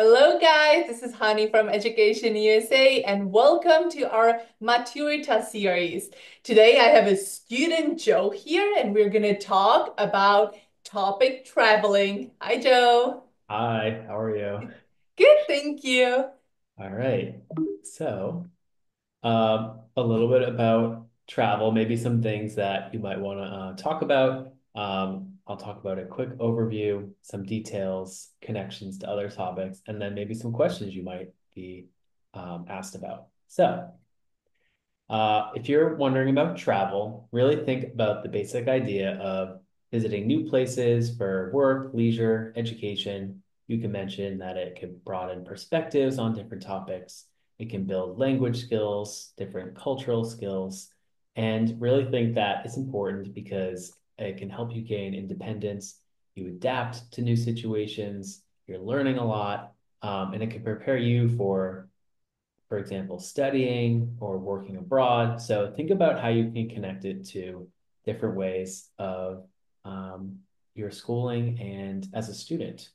Hello, guys. This is Hani from Education USA, and welcome to our Maturita series. Today, I have a student, Joe, here, and we're going to talk about topic traveling. Hi, Joe. Hi, how are you? Good, thank you. All right. So, a little bit about travel, maybe some things that you might want to talk about. I'll talk about a quick overview, some details, connections to other topics, and then maybe some questions you might be asked about. So, if you're wondering about travel, really think about the basic idea of visiting new places for work, leisure, education. You can mention that it can broaden perspectives on different topics. It can build language skills, different cultural skills, and really think that it's important because it can help you gain independence. You adapt to new situations, you're learning a lot, and it can prepare you for example, studying or working abroad. So think about how you can connect it to different ways of um, your schooling and as a student.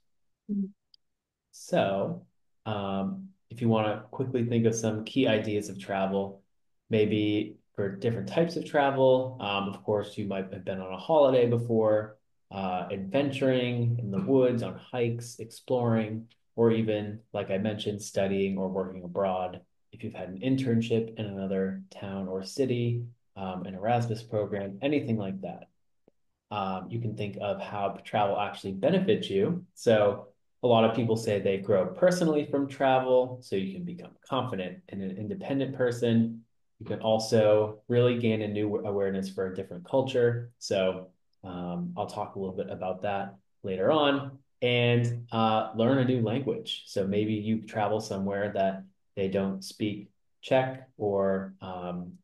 So, if you want to quickly think of some key ideas of travel, maybe for different types of travel, of course, you might have been on a holiday before, adventuring in the woods, on hikes, exploring, or even, like I mentioned, studying or working abroad. If you've had an internship in another town or city, an Erasmus program, anything like that. You can think of how travel actually benefits you. So, a lot of people say they grow personally from travel, so you can become confident and an independent person. You can also really gain a new awareness for a different culture. So, I'll talk a little bit about that later on and learn a new language. So, maybe you travel somewhere that they don't speak Czech or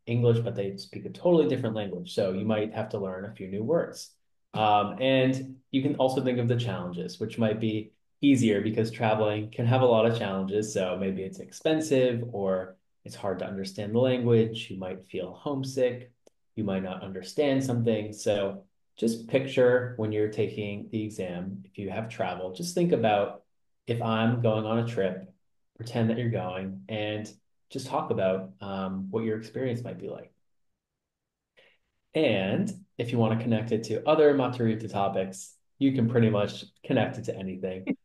English, but they speak a totally different language. So you might have to learn a few new words. And you can also think of the challenges, which might be easier because traveling can have a lot of challenges. So maybe it's expensive or it's hard to understand the language. You might feel homesick. You might not understand something. So just picture when you're taking the exam, if you have travel, just think about if I'm going on a trip, pretend that you're going and just talk about what your experience might be like. And if you want to connect it to other Maturita topics, you can pretty much connect it to anything.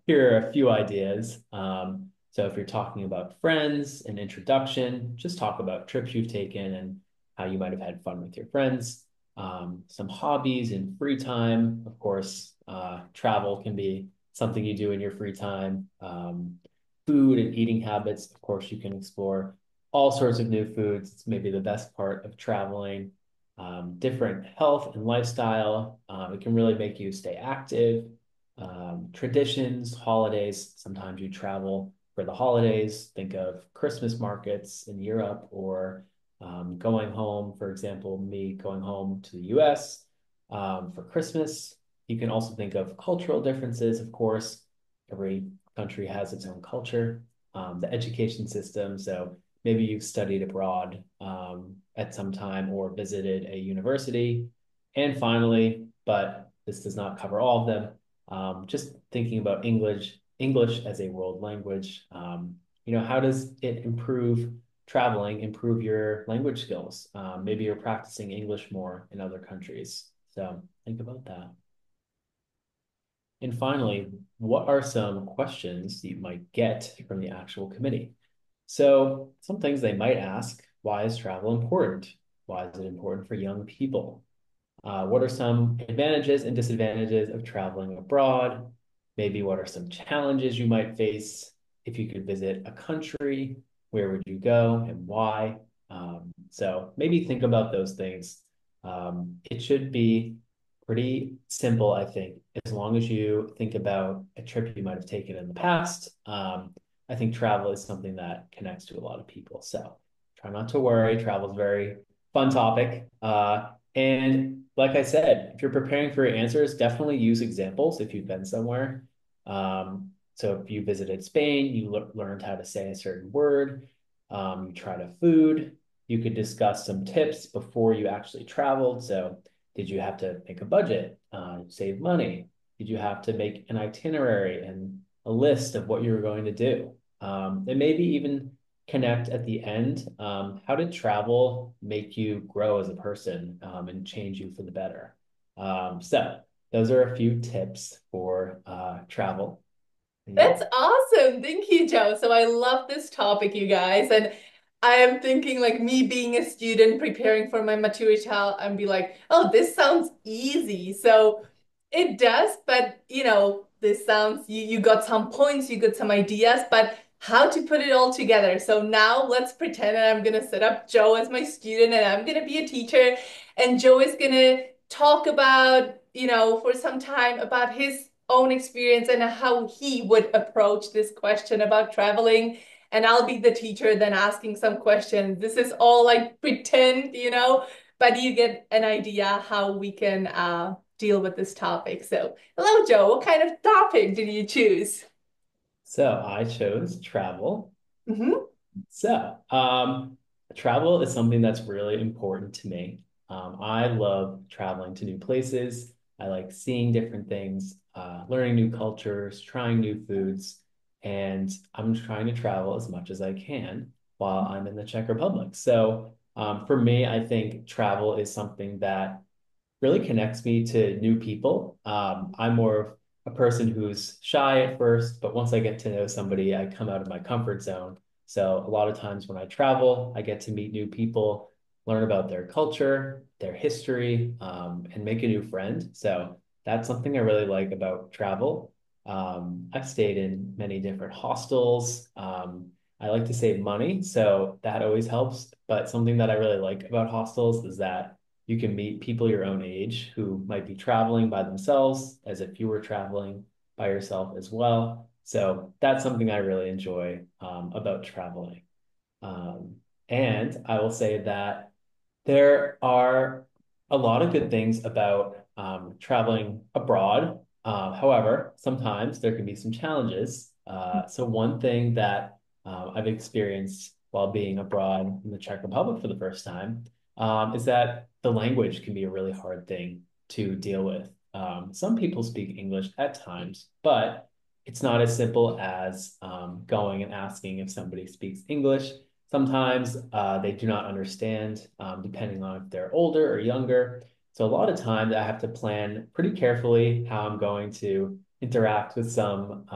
Here are a few ideas. So if you're talking about friends and introduction, just talk about trips you've taken and how you might have had fun with your friends. Some hobbies and free time. Of course, travel can be something you do in your free time. Food and eating habits, of course, you can explore all sorts of new foods. It's maybe the best part of traveling. Different health and lifestyle. It can really make you stay active. Traditions, holidays. Sometimes you travel for the holidays. Think of Christmas markets in Europe or going home, for example, me going home to the US for Christmas. You can also think of cultural differences, of course. Every country has its own culture. The education system. So maybe you've studied abroad at some time or visited a university. And finally, but this does not cover all of them, just thinking about English as a world language. How does it improve traveling, improve your language skills? Maybe you're practicing English more in other countries. So think about that. And finally, what are some questions that you might get from the actual committee? So, some things they might ask, why is travel important? Why is it important for young people? What are some advantages and disadvantages of traveling abroad? Maybe what are some challenges you might face if you could visit a country? Where would you go and why? So maybe think about those things. It should be pretty simple, I think, as long as you think about a trip you might have taken in the past. I think travel is something that connects to a lot of people. So try not to worry. Travel is a very fun topic. And like I said, if you're preparing for your answers, definitely use examples if you've been somewhere. So if you visited Spain, you learned how to say a certain word, you tried a food, you could discuss some tips before you actually traveled. So did you have to make a budget, save money? Did you have to make an itinerary and a list of what you're going to do. And maybe even connect at the end. How did travel make you grow as a person and change you for the better? So those are a few tips for travel. Yeah. That's awesome. Thank you, Joe. So I love this topic, you guys. And I am thinking like me being a student preparing for my Maturita and be like, oh, this sounds easy. So it does, but this sounds you got some points, you got some ideas, but how to put it all together. So now let's pretend that I'm gonna set up Joe as my student and I'm gonna be a teacher, and Joe is gonna talk about, for some time about his own experience and how he would approach this question about traveling. And I'll be the teacher then asking some questions. This is all like pretend, but you get an idea how we can deal with this topic. So, hello, Joe. What kind of topic did you choose? So I chose travel. Hmm. So, travel is something that's really important to me. I love traveling to new places. I like seeing different things, learning new cultures, trying new foods, and I'm trying to travel as much as I can while I'm in the Czech Republic. So, for me, I think travel is something that really connects me to new people. I'm more of a person who's shy at first, but once I get to know somebody, I come out of my comfort zone. So a lot of times when I travel, I get to meet new people, learn about their culture, their history, and make a new friend. So that's something I really like about travel. I've stayed in many different hostels. I like to save money, so that always helps. But something that I really like about hostels is that you can meet people your own age who might be traveling by themselves as if you were traveling by yourself as well. So that's something I really enjoy about traveling. Um, and I will say that there are a lot of good things about traveling abroad. However, sometimes there can be some challenges. So one thing that I've experienced while being abroad in the Czech Republic for the first time is that the language can be a really hard thing to deal with. Some people speak English at times, but it's not as simple as going and asking if somebody speaks English. Sometimes they do not understand, depending on if they're older or younger. So a lot of times I have to plan pretty carefully how I'm going to interact with some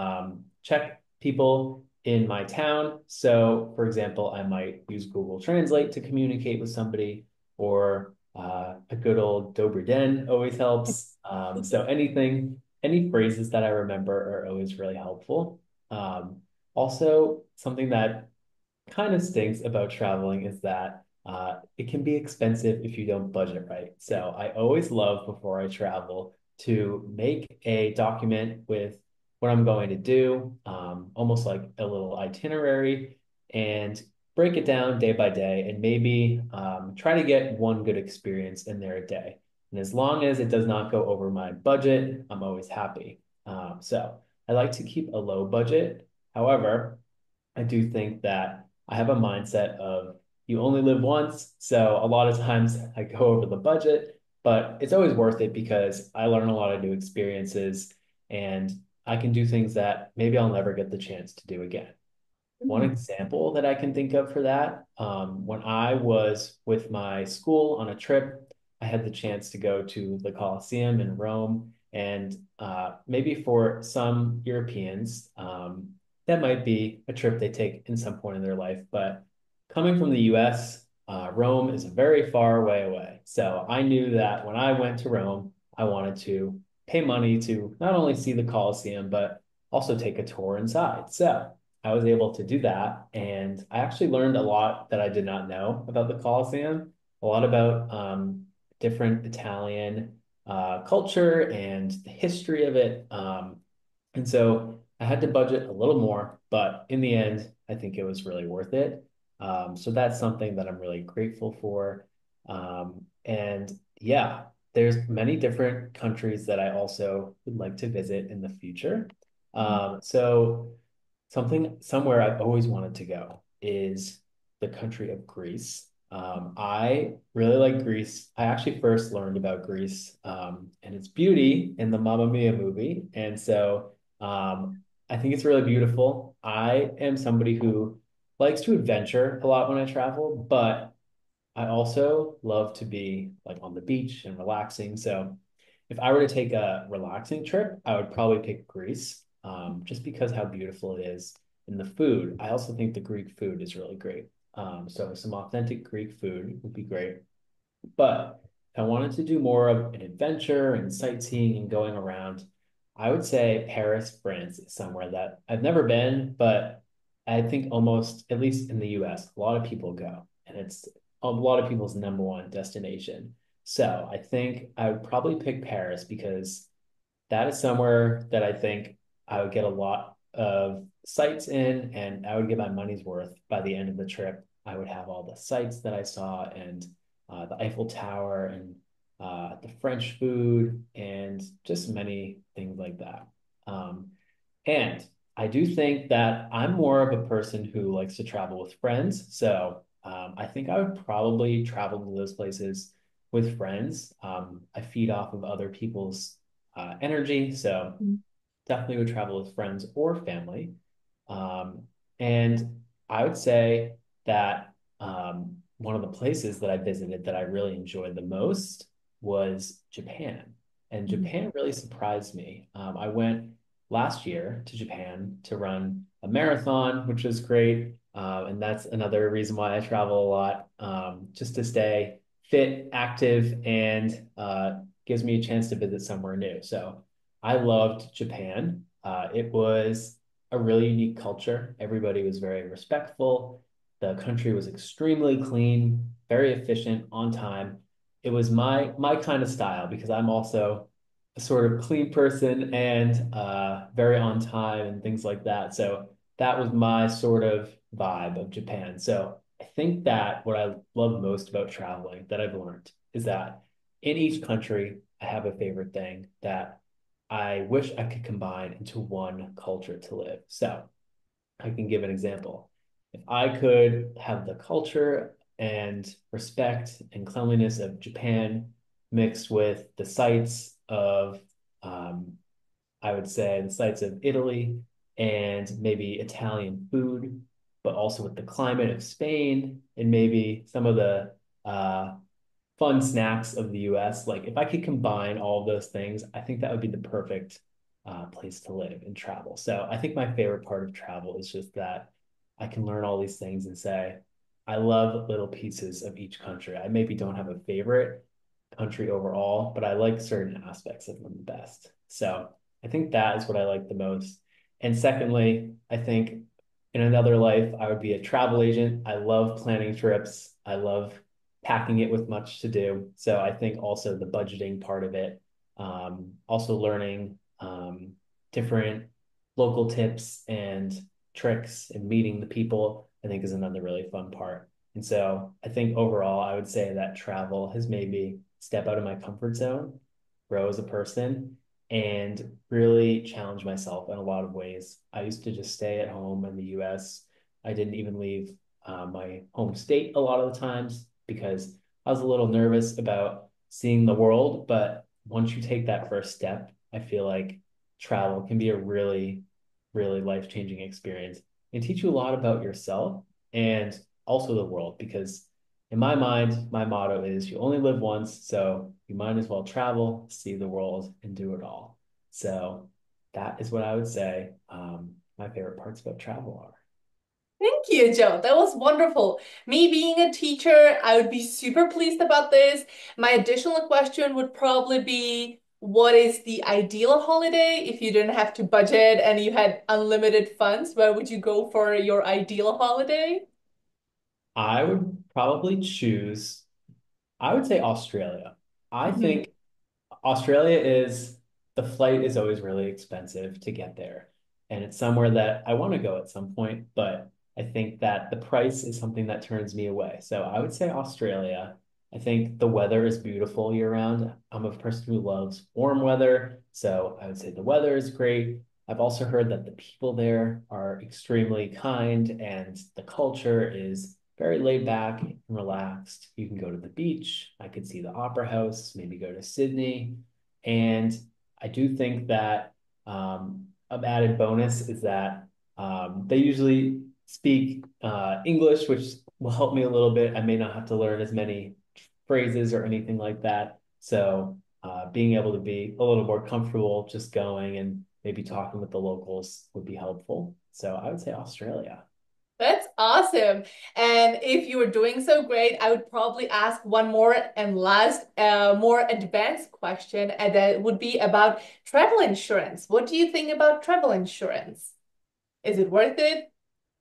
Czech people in my town. So, for example, I might use Google Translate to communicate with somebody, or a good old Dobry den always helps. So any phrases that I remember are always really helpful. Also, something that kind of stinks about traveling is that it can be expensive if you don't budget right. So I always love before I travel to make a document with what I'm going to do, almost like a little itinerary, and break it down day by day and maybe try to get one good experience in there a day. And as long as it does not go over my budget, I'm always happy. So I like to keep a low budget. However, I do think that I have a mindset of you only live once. So a lot of times I go over the budget, but it's always worth it because I learn a lot of new experiences and I can do things that maybe I'll never get the chance to do again. One Mhm. example that I can think of for that, when I was with my school on a trip, I had the chance to go to the Colosseum in Rome. And maybe for some Europeans, that might be a trip they take in some point in their life. But coming from the US, Rome is a very far way away. So I knew that when I went to Rome, I wanted to pay money to not only see the Colosseum, but also take a tour inside. So I was able to do that. And I actually learned a lot that I did not know about the Colosseum, a lot about different Italian culture and the history of it. And so I had to budget a little more, but in the end, I think it was really worth it. So that's something that I'm really grateful for. And yeah, there's many different countries that I also would like to visit in the future. So somewhere I've always wanted to go is the country of Greece. I really like Greece. I actually first learned about Greece and its beauty in the Mamma Mia movie, and so I think it's really beautiful. I am somebody who likes to adventure a lot when I travel, but I also love to be like on the beach and relaxing. So if I were to take a relaxing trip, I would probably pick Greece, just because how beautiful it is. And the food, I also think the Greek food is really great. So some authentic Greek food would be great. But if I wanted to do more of an adventure and sightseeing and going around, I would say Paris, France is somewhere that I've never been, but I think almost, at least in the US, a lot of people go, and it's a lot of people's number one destination. So I think I would probably pick Paris because that is somewhere that I think I would get a lot of sights in, and I would get my money's worth by the end of the trip. I would have all the sights that I saw and the Eiffel Tower and the French food and just many things like that. And I do think that I'm more of a person who likes to travel with friends. So I think I would probably travel to those places with friends. I feed off of other people's energy. So definitely would travel with friends or family. Um, and I would say that one of the places that I visited that I really enjoyed the most was Japan. And Japan really surprised me. I went last year to Japan to run a marathon, which was great. And that's another reason why I travel a lot, just to stay fit, active, and gives me a chance to visit somewhere new. So I loved Japan. It was a really unique culture. Everybody was very respectful. The country was extremely clean, very efficient, on time. It was my kind of style because I'm also a sort of clean person and very on time and things like that. So that was my sort of vibe of Japan. So I think that what I love most about traveling that I've learned is that in each country, I have a favorite thing that I wish I could combine into one culture to live. So I can give an example. If I could have the culture and respect and cleanliness of Japan mixed with the sights of, um, I would say, the sights of Italy and maybe Italian food, but also with the climate of Spain and maybe some of the fun snacks of the US. Like if I could combine all of those things, I think that would be the perfect place to live and travel. So I think my favorite part of travel is just that I can learn all these things and say, I love little pieces of each country. I maybe don't have a favorite country overall, but I like certain aspects of them the best. So I think that is what I like the most. And secondly, I think in another life, I would be a travel agent. I love planning trips. I love packing it with much to do. So I think also the budgeting part of it, also learning different local tips and tricks and meeting the people, I think is another really fun part. And so I think overall, I would say that travel has made me step out of my comfort zone, grow as a person, and really challenge myself in a lot of ways. I used to just stay at home in the US. I didn't even leave my home state a lot of the times because I was a little nervous about seeing the world. But once you take that first step, I feel like travel can be a really, really life-changing experience and teach you a lot about yourself and also the world. Because in my mind, my motto is you only live once, so you might as well travel, see the world, and do it all. So that is what I would say my favorite parts about travel are. Thank you, Joe. That was wonderful. Me being a teacher, I would be super pleased about this. My additional question would probably be, what is the ideal holiday if you didn't have to budget and you had unlimited funds? Where would you go for your ideal holiday? I would probably choose, I would say Australia. I Mhm. think Australia is the flight is always really expensive to get there. And it's somewhere that I want to go at some point, but I think that the price is something that turns me away. So I would say Australia. I think the weather is beautiful year round. I'm a person who loves warm weather, so I would say the weather is great. I've also heard that the people there are extremely kind and the culture is very laid back and relaxed. You can go to the beach. I could see the opera house, maybe go to Sydney. And I do think that added bonus is that they usually speak English, which will help me a little bit. I may not have to learn as many phrases or anything like that. So being able to be a little more comfortable just going and maybe talking with the locals would be helpful. So I would say Australia. That's awesome. And if you were doing so great, I would probably ask one more and last, more advanced question, and that would be about travel insurance. What do you think about travel insurance? Is it worth it?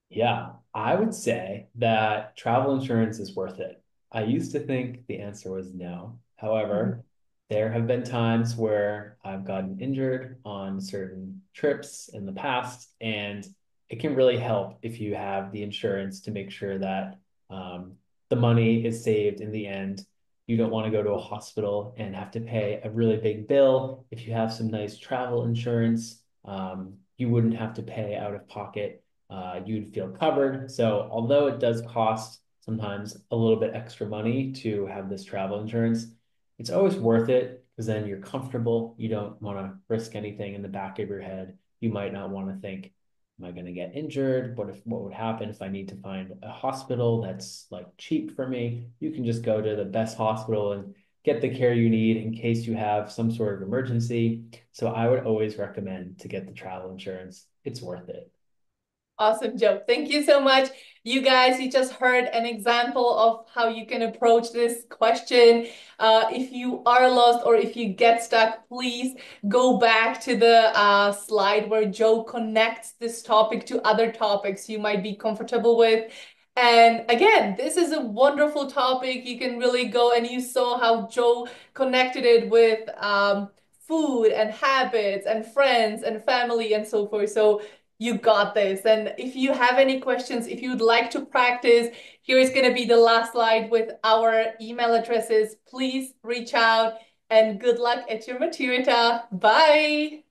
Yeah, I would say that travel insurance is worth it. I used to think the answer was no. Mhm. However, there have been times where I've gotten injured on certain trips in the past, and it can really help if you have the insurance to make sure that um, the money is saved in the end. You don't want to go to a hospital and have to pay a really big bill. If you have some nice travel insurance, you wouldn't have to pay out of pocket, you'd feel covered. So although it does cost sometimes a little bit extra money to have this travel insurance, it's always worth it because then you're comfortable. You don't want to risk anything in the back of your head. You might not want to think, am I going to get injured? What would happen if I need to find a hospital that's like cheap for me? You can just go to the best hospital and get the care you need in case you have some sort of emergency. So I would always recommend to get the travel insurance. It's worth it. Awesome, Joe. Thank you so much. You guys, you just heard an example of how you can approach this question. If you are lost or if you get stuck, please go back to the slide where Joe connects this topic to other topics you might be comfortable with. And again, this is a wonderful topic. You can really go and you saw how Joe connected it with food and habits and friends and family and so forth. So you got this. And if you have any questions, if you'd like to practice, here is going to be the last slide with our email addresses. Please reach out and good luck at your Maturita. Bye.